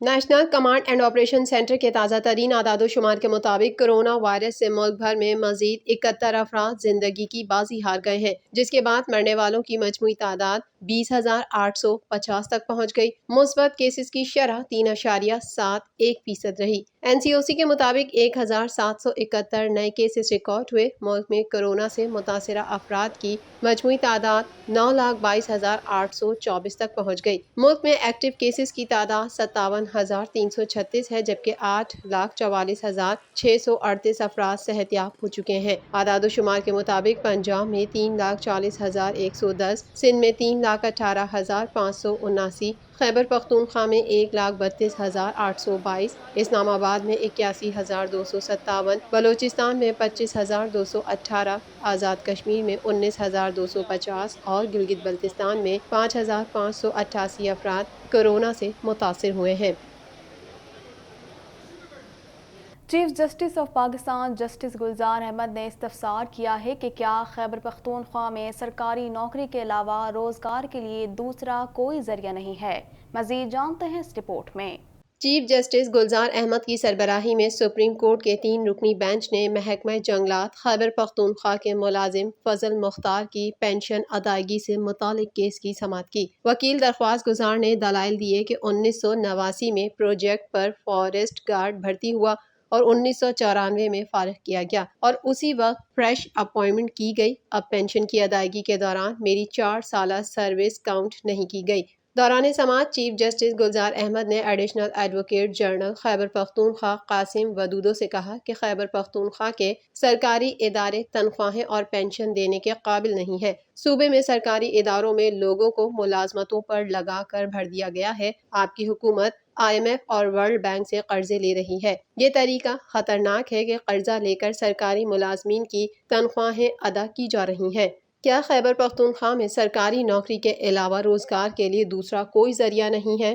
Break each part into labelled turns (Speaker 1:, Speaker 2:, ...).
Speaker 1: National command and operation centre کے تازہ ترین اعداد و شمار کے مطابق کرونا وائرس سے ملک بھر میں مزید 71 افراد زندگی کی بازی ہار گئے ہیں، جس کے بعد مرنے والوں کی مجموعی تعداد 20,850 تک پہنچ گئی۔ مثبت کیسز کی شرح 3.71% رہی۔ NCOC کے مطابق 1,771 نئے کیسز ریکارڈ ہوئے۔ ملک میں کرونا سے متاثرہ افراد کی مجموعی تعداد 9,22,824 تک پہنچ گئی۔ ملک میں ایکٹیو کیسز کی تعداد 57,336 ہے، جبکہ 8,44,638 افراد صحت یاب ہو چکے ہیں۔ اعداد و شمار کے مطابق پنجاب میں 3,40,110، سندھ میں 3,18,579، خیبر پختونخوا میں 1,32,822، اسلام آباد میں 81,257، بلوچستان میں 25,218، آزاد کشمیر میں 19,250 اور گلگت بلتستان میں 5,588 افراد کورونا سے متاثر ہوئے ہیں۔
Speaker 2: Chief justice of Pakistan justice Gulzar Ahmed نے استفسار کیا ہے کہ کیا خیبر پختونخوا میں سرکاری نوکری کے علاوہ روزگار کے لیے دوسرا کوئی ذریعہ نہیں ہے؟ مزید جانتے ہیں اس رپورٹ میں۔
Speaker 1: چیف جسٹس گلزار احمد کی سربراہی میں سپریم کورٹ کے 3 رکنی بینچ نے محکمہ جنگلات خیبر پختونخوا کے ملازم فضل مختار کی پینشن ادائیگی سے متعلق کیس کی سماعت کی۔ وکیل درخواست گزار نے دلائل دیے کہ 1989 میں پروجیکٹ پر فارسٹ گارڈ بھرتی ہوا اور 1994 میں فارغ کیا گیا اور اسی وقت فریش اپائنٹمنٹ کی گئی۔ اب پینشن کی ادائیگی کے دوران میری 4 سالہ سروس کاؤنٹ نہیں کی گئی۔ دوران سماعت چیف جسٹس گلزار احمد نے additional advocate general Khyber Pakhtunkhwa Qasim ودودو سے کہا کہ خیبر پختونخوا کے سرکاری ادارے تنخواہیں اور پینشن دینے کے قابل نہیں ہیں۔ صوبے میں سرکاری اداروں میں لوگوں کو ملازمتوں پر لگا کر بھر دیا گیا ہے۔ آپ کی حکومت IMF اور ورلڈ بینک سے قرضے لے رہی ہے۔ یہ طریقہ خطرناک ہے کہ قرضہ لے کر سرکاری ملازمین کی تنخواہیں ادا کی جا رہی ہیں۔ کیا خیبر پختونخوا میں سرکاری نوکری کے علاوہ روزگار کے لیے دوسرا کوئی ذریعہ نہیں ہے؟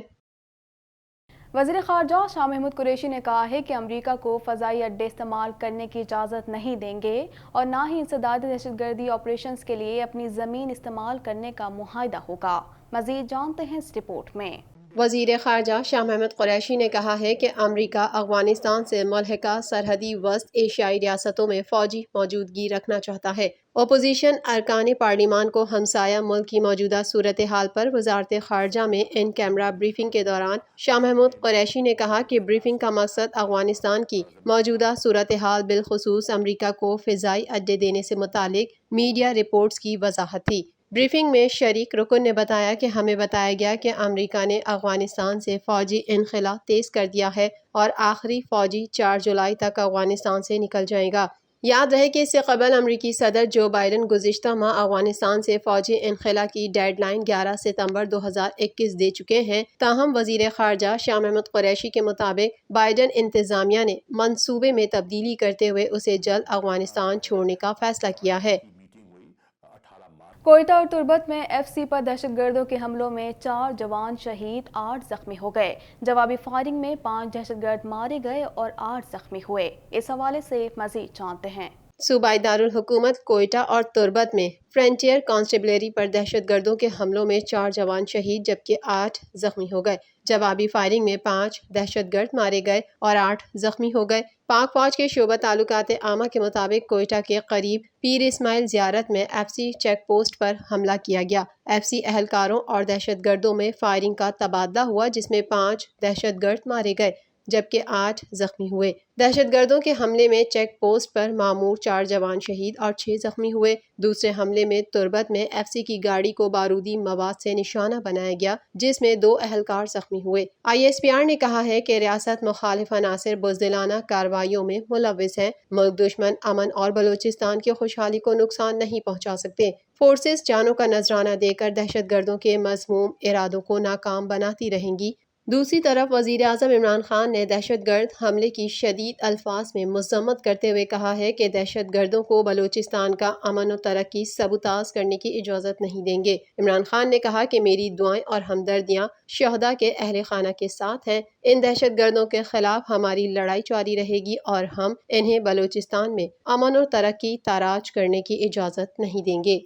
Speaker 2: وزیر خارجہ شاہ محمود قریشی نے کہا ہے کہ امریکہ کو فضائی اڈے استعمال کرنے کی اجازت نہیں دیں گے اور نہ ہی انسدادی دہشت گردی آپریشنز کے لیے اپنی زمین استعمال کرنے کا معاہدہ ہوگا۔ مزید جانتے ہیں اس رپورٹ میں۔
Speaker 1: وزیر خارجہ شاہ محمود قریشی نے کہا ہے کہ امریکہ افغانستان سے ملحقہ سرحدی وسط ایشیائی ریاستوں میں فوجی موجودگی رکھنا چاہتا ہے۔ اپوزیشن ارکان پارلیمان کو ہمسایہ ملک کی موجودہ صورتحال پر وزارت خارجہ میں ان کیمرہ بریفنگ کے دوران شاہ محمود قریشی نے کہا کہ بریفنگ کا مقصد افغانستان کی موجودہ صورتحال بالخصوص امریکہ کو فضائی اڈے دینے سے متعلق میڈیا رپورٹس کی وضاحت تھی۔ بریفنگ میں شریک رکن نے بتایا کہ ہمیں بتایا گیا کہ امریکہ نے افغانستان سے فوجی انخلا تیز کر دیا ہے اور آخری فوجی 4 جولائی تک افغانستان سے نکل جائے گا۔ یاد رہے کہ اس سے قبل امریکی صدر جو بائیڈن گزشتہ ماہ افغانستان سے فوجی انخلا کی ڈیڈ لائن 11 ستمبر 2021 دے چکے ہیں۔ تاہم وزیر خارجہ شاہ محمود قریشی کے مطابق بائیڈن انتظامیہ نے منصوبے میں تبدیلی کرتے ہوئے اسے جلد افغانستان چھوڑنے کا فیصلہ کیا ہے۔
Speaker 2: کوئٹہ اور تربت میں FCC پر دہشت گردوں کے حملوں میں 4 جوان شہید 8 زخمی ہو گئے۔ جوابی فائرنگ میں 5 دہشت گرد مارے گئے اور 8 زخمی ہوئے۔ اس حوالے سے مزید جانتے ہیں۔
Speaker 1: صوبائی دارالحکومت کوئٹہ اور تربت میں فرنٹیئر کانسٹیبلری پر دہشت گردوں کے حملوں میں 4 جوان شہید جبکہ 8 زخمی ہو گئے۔ جوابی فائرنگ میں 5 دہشت گرد مارے گئے اور 8 زخمی ہو گئے۔ پاک فوج کے شعبہ تعلقات عامہ کے مطابق کوئٹہ کے قریب پیر اسماعیل زیارت میں FCC چیک پوسٹ پر حملہ کیا گیا۔ FCC اہلکاروں اور دہشت گردوں میں فائرنگ کا تبادلہ ہوا جس میں 5 دہشت گرد مارے گئے جبکہ 8 زخمی ہوئے۔ دہشت گردوں کے حملے میں چیک پوسٹ پر معمور 4 جوان شہید اور 6 زخمی ہوئے۔ دوسرے حملے میں تربت میں FCC کی گاڑی کو بارودی مواد سے نشانہ بنایا گیا جس میں 2 اہلکار زخمی ہوئے۔ ISPR نے کہا ہے کہ ریاست مخالف عناصر بزدلانہ کارروائیوں میں ملوث ہیں۔ ملک دشمن امن اور بلوچستان کی خوشحالی کو نقصان نہیں پہنچا سکتے۔ فورسز جانوں کا نذرانہ دے کر دہشت گردوں کے مذموم ارادوں کو ناکام بناتی رہیں گی۔ دوسری طرف وزیر اعظم عمران خان نے دہشت گرد حملے کی شدید الفاظ میں مذمت کرتے ہوئے کہا ہے کہ دہشت گردوں کو بلوچستان کا امن و ترقی سبوتاژ کرنے کی اجازت نہیں دیں گے۔ عمران خان نے کہا کہ میری دعائیں اور ہمدردیاں شہداء کے اہل خانہ کے ساتھ ہیں۔ ان دہشت گردوں کے خلاف ہماری لڑائی جاری رہے گی اور ہم انہیں بلوچستان میں امن و ترقی تاراج کرنے کی اجازت نہیں دیں گے۔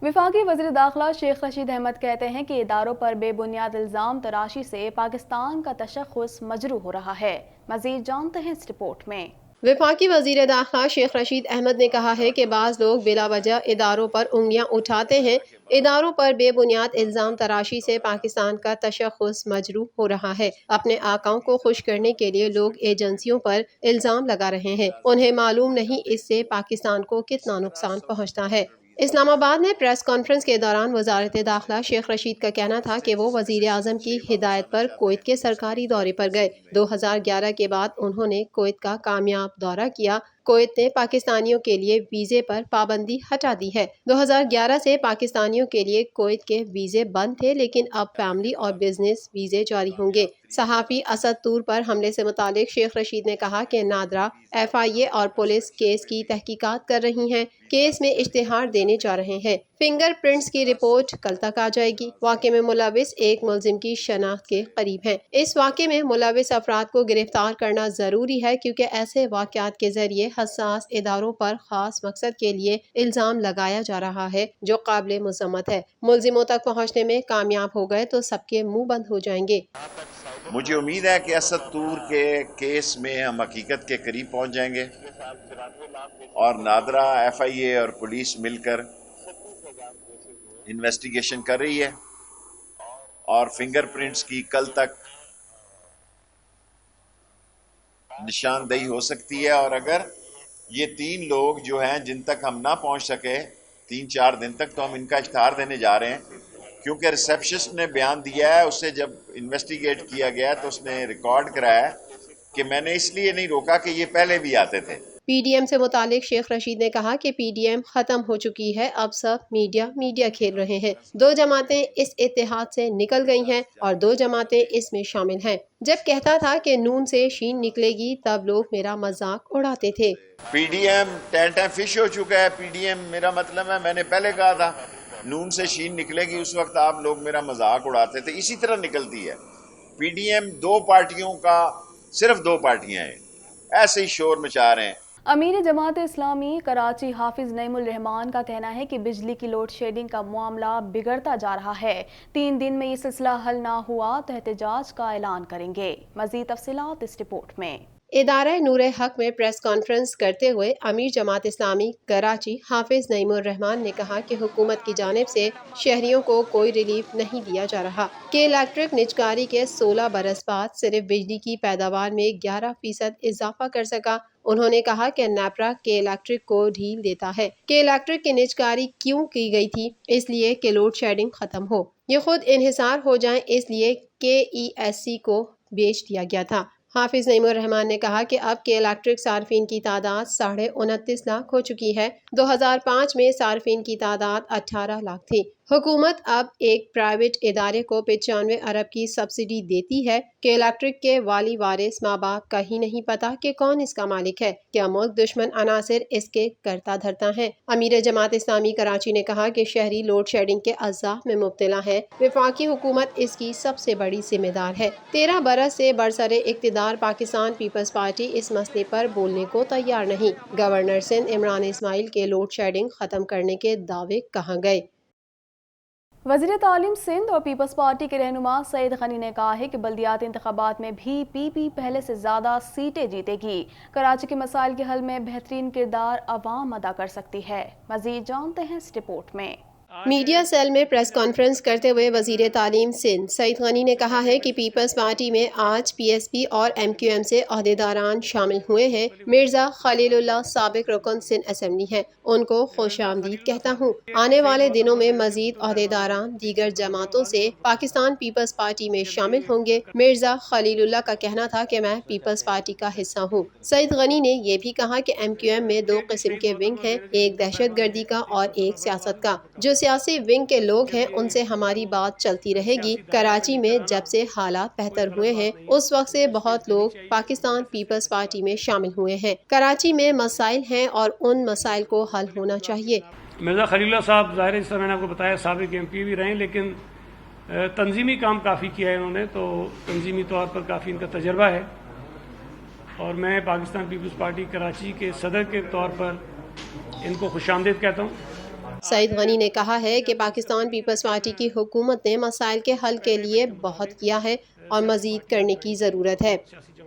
Speaker 2: وفاقی وزیر داخلہ شیخ رشید احمد کہتے ہیں کہ اداروں پر بے بنیاد الزام تراشی سے پاکستان کا تشخص مجروح ہو رہا ہے۔ مزید جانتے ہیں اس رپورٹ میں۔
Speaker 1: وفاقی وزیر داخلہ شیخ رشید احمد نے کہا ہے کہ بعض لوگ بلا وجہ اداروں پر انگلیاں اٹھاتے ہیں۔ اداروں پر بے بنیاد الزام تراشی سے پاکستان کا تشخص مجروح ہو رہا ہے۔ اپنے آقاؤں کو خوش کرنے کے لیے لوگ ایجنسیوں پر الزام لگا رہے ہیں، انہیں معلوم نہیں اس سے پاکستان کو کتنا نقصان پہنچتا ہے۔ اسلام آباد میں پریس کانفرنس کے دوران وزارت داخلہ شیخ رشید کا کہنا تھا کہ وہ وزیر اعظم کی ہدایت پر کویت کے سرکاری دورے پر گئے۔ 2011 کے بعد انہوں نے کویت کا کامیاب دورہ کیا۔ کویت نے پاکستانیوں کے لیے ویزے پر پابندی ہٹا دی ہے۔ 2011 سے پاکستانیوں کے لیے کویت کے ویزے بند تھے، لیکن اب فیملی اور بزنس ویزے جاری ہوں گے۔ صحافی اسد طور پر حملے سے متعلق شیخ رشید نے کہا کہ نادرا، FIA اور پولیس کیس کی تحقیقات کر رہی ہیں، کیس میں اشتہار دینے جا رہے ہیں۔ فنگر پرنٹس کی رپورٹ کل تک آ جائے گی۔ واقعے میں ملوث ایک ملزم کی شناخت کے قریب ہیں۔ اس واقعے میں ملوث افراد کو گرفتار کرنا ضروری ہے، کیونکہ ایسے واقعات کے ذریعے حساس اداروں پر خاص مقصد کے لیے الزام لگایا جا رہا ہے، جو قابل مذمت ہے۔ ملزموں تک پہنچنے میں کامیاب ہو گئے تو سب کے منہ بند ہو جائیں گے۔
Speaker 3: مجھے امید ہے کہ اسد طور کے کیس میں ہم حقیقت کے قریب پہنچ جائیں گے اور نادرا، FIA اور پولیس مل کر انویسٹیگیشن کر رہی ہے اور فنگر پرنٹس کی کل تک نشاندہی ہو سکتی ہے، اور اگر یہ 3 لوگ جو ہیں جن تک ہم نہ پہنچ سکے 3-4 دن تک، تو ہم ان کا اشتہار دینے جا رہے ہیں، کیونکہ ریسیپشنسٹ نے بیان دیا ہے، اسے جب انویسٹیگیٹ کیا گیا تو اس نے ریکارڈ کرایا کہ میں نے اس لیے نہیں روکا کہ یہ پہلے بھی آتے تھے۔
Speaker 1: PDM سے متعلق شیخ رشید نے کہا کہ PDM ختم ہو چکی ہے، اب سب میڈیا کھیل رہے ہیں۔ 2 جماعتیں اس اتحاد سے نکل گئی ہیں اور 2 جماعتیں اس میں شامل ہیں۔ جب کہتا تھا کہ نون سے شین نکلے گی تب لوگ میرا مذاق اڑاتے تھے۔
Speaker 3: PDM ٹین فش ہو چکا ہے۔ PDM میرا مطلب ہے، میں نے پہلے کہا تھا نون سے شین نکلے گی، اس وقت آپ لوگ میرا مذاق اڑاتے تھے، اسی طرح نکلتی ہے۔ PDM 2 پارٹیوں کا، صرف 2 پارٹیاں ہیں، ایسے ہی شور مچا رہے ہیں۔
Speaker 2: امیر جماعت اسلامی کراچی حافظ نعیم الرحمان کا کہنا ہے کہ بجلی کی لوڈ شیڈنگ کا معاملہ بگڑتا جا رہا ہے۔ 3 دن میں یہ سلسلہ حل نہ ہوا تو احتجاج کا اعلان کریں گے۔ مزید تفصیلات اس رپورٹ میں۔
Speaker 1: ادارہ نور حق میں پریس کانفرنس کرتے ہوئے امیر جماعت اسلامی کراچی حافظ نعیم الرحمان نے کہا کہ حکومت کی جانب سے شہریوں کو کوئی ریلیف نہیں دیا جا رہا، کہ الیکٹرک نجکاری کے 16 برس بعد صرف بجلی کی پیداوار میں 11% اضافہ کر سکا۔ انہوں نے کہا کہ نیپرا کے الیکٹرک کو ڈھیل دیتا ہے کہ الیکٹرک کی نجکاری کیوں کی گئی تھی، اس لیے کہ لوڈ شیڈنگ ختم ہو، یہ خود انحصار ہو جائیں، اس لیے KESC کو بیچ دیا گیا تھا۔ حافظ نعیم الرحمان نے کہا کہ اب کے الیکٹرک صارفین کی تعداد 29.5 لاکھ ہو چکی ہے۔ 2005 میں صارفین کی تعداد 18 لاکھ تھی۔ حکومت اب ایک پرائیویٹ ادارے کو 95 ارب کی سبسڈی دیتی ہے کہ الیکٹرک کے والی وارث ماں باپ کا ہی نہیں پتا کہ کون اس کا مالک ہے، کیا ملک دشمن عناصر اس کے کرتا دھرتا ہے۔ امیر جماعت اسلامی کراچی نے کہا کہ شہری لوڈ شیڈنگ کے عذاب میں مبتلا ہے، وفاقی حکومت اس کی سب سے بڑی ذمہ دار ہے۔ 13 برس سے برسر اقتدار پاکستان پیپلز پارٹی اس مسئلے پر بولنے کو تیار نہیں۔ گورنر سندھ عمران اسماعیل کے لوڈ شیڈنگ ختم کرنے کے دعوے کہاں گئے؟
Speaker 2: وزیر تعلیم سندھ اور پیپلز پارٹی کے رہنما سعید غنی نے کہا ہے کہ بلدیاتی انتخابات میں بھی PP پہلے سے زیادہ سیٹیں جیتے گی۔ کراچی کے مسائل کے حل میں بہترین کردار عوام ادا کر سکتی ہے۔ مزید جانتے ہیں اس رپورٹ میں۔
Speaker 1: میڈیا سیل میں پریس کانفرنس کرتے ہوئے وزیر تعلیم سندھ سعید غنی نے کہا ہے کہ پیپلز پارٹی میں آج PSP اور MQM سے عہدیداران شامل ہوئے ہیں۔ مرزا خلیل اللہ سابق رکن سندھ اسمبلی ہیں، ان کو خوش آمدید کہتا ہوں۔ آنے والے دنوں میں مزید عہدیداران دیگر جماعتوں سے پاکستان پیپلز پارٹی میں شامل ہوں گے۔ مرزا خلیل اللہ کا کہنا تھا کہ میں پیپلز پارٹی کا حصہ ہوں۔ سعید غنی نے یہ بھی کہا کہ MQM میں 2 قسم کے ونگ ہیں، ایک دہشت گردی کا اور ایک سیاست کا۔ جو سیاسی ونگ کے لوگ ہیں ان سے ہماری بات چلتی رہے گی۔ کراچی میں جب سے حالات بہتر ہوئے ہیں اس وقت سے بہت لوگ پاکستان پیپلز پارٹی میں شامل ہوئے ہیں۔ کراچی میں مسائل ہیں اور ان مسائل کو حل ہونا چاہیے۔
Speaker 4: مرزا خلیل اللہ صاحب ظاہر اس طرح میں نے آپ کو بتایا سابق MP بھی رہے، لیکن تنظیمی کام کافی کیا ہے انہوں نے، تو تنظیمی طور پر کافی ان کا تجربہ ہے، اور میں پاکستان پیپلز پارٹی کراچی کے صدر کے طور پر ان کو خوش آمدید کہتا ہوں۔
Speaker 1: سعید غنی نے کہا ہے کہ پاکستان پیپلز پارٹی کی حکومت نے مسائل کے حل کے لیے بہت کیا ہے اور مزید کرنے کی ضرورت ہے۔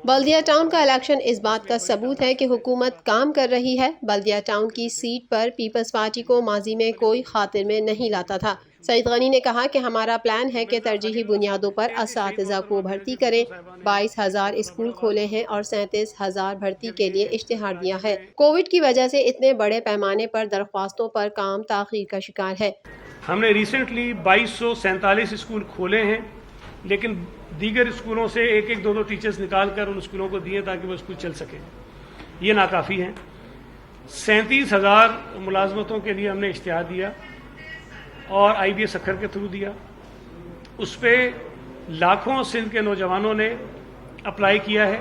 Speaker 1: بلدیہ ٹاؤن کا الیکشن اس بات کا ثبوت ہے کہ حکومت کام کر رہی ہے۔ بلدیہ ٹاؤن کی سیٹ پر پیپلز پارٹی کو ماضی میں کوئی خاطر میں نہیں لاتا تھا۔ سعید غنی نے کہا کہ ہمارا پلان ہے کہ ترجیحی بنیادوں پر اساتذہ کو بھرتی کریں۔ 22,000 اسکول کھولے ہیں اور 37,000 بھرتی کے لیے اشتہار دیا ہے۔ کووڈ کی وجہ سے اتنے بڑے پیمانے پر درخواستوں پر کام تاخیر کا شکار ہے۔
Speaker 4: ہم نے ریسنٹلی 2247 اسکول کھولے ہیں، لیکن دیگر اسکولوں سے ایک ایک دو دو ٹیچرز نکال کر ان اسکولوں کو دیے تاکہ وہ اسکول چل سکے، یہ ناکافی ہیں۔ 37,000 ملازمتوں کے لیے ہم نے اشتہار دیا اور آئی بی ایس اکھر کے تھرو دیا، اس پہ لاکھوں سندھ کے نوجوانوں نے اپلائی کیا ہے،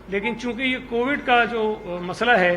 Speaker 4: لیکن چونکہ یہ کووڈ کا جو مسئلہ ہے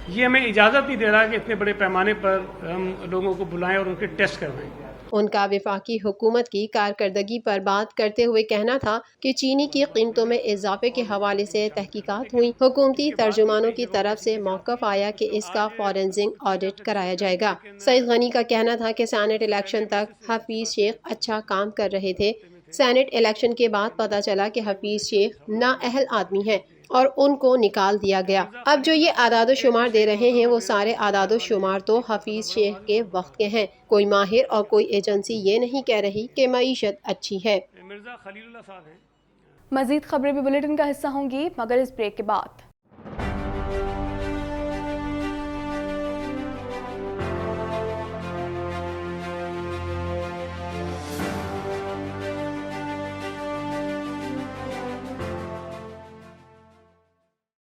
Speaker 4: یہ ہمیں اجازت نہیں دے رہا کہ اتنے بڑے پیمانے پر ہم لوگوں کو بلائیں اور ان کے ٹیسٹ کروائیں۔
Speaker 1: ان کا وفاقی حکومت کی کارکردگی پر بات کرتے ہوئے کہنا تھا کہ چینی کی قیمتوں میں اضافے کے حوالے سے تحقیقات ہوئی۔ حکومتی ترجمانوں کی طرف سے موقف آیا کہ اس کا فورنزک آڈٹ کرایا جائے گا۔ سعید غنی کا کہنا تھا کہ سینٹ الیکشن تک حفیظ شیخ اچھا کام کر رہے تھے۔ سینٹ الیکشن کے بعد پتہ چلا کہ حفیظ شیخ نااہل آدمی ہیں اور ان کو نکال دیا گیا۔ اب جو یہ اعداد و شمار دے رہے ہیں وہ سارے اعداد و شمار تو حفیظ شیخ کے وقت کے ہیں۔ کوئی ماہر اور کوئی ایجنسی یہ نہیں کہہ رہی کہ معیشت اچھی ہے۔
Speaker 4: مرزا خلیل اللہ صاحب ہیں۔
Speaker 2: مزید خبریں بھی بلیٹن کا حصہ ہوں گی مگر اس بریک کے بعد۔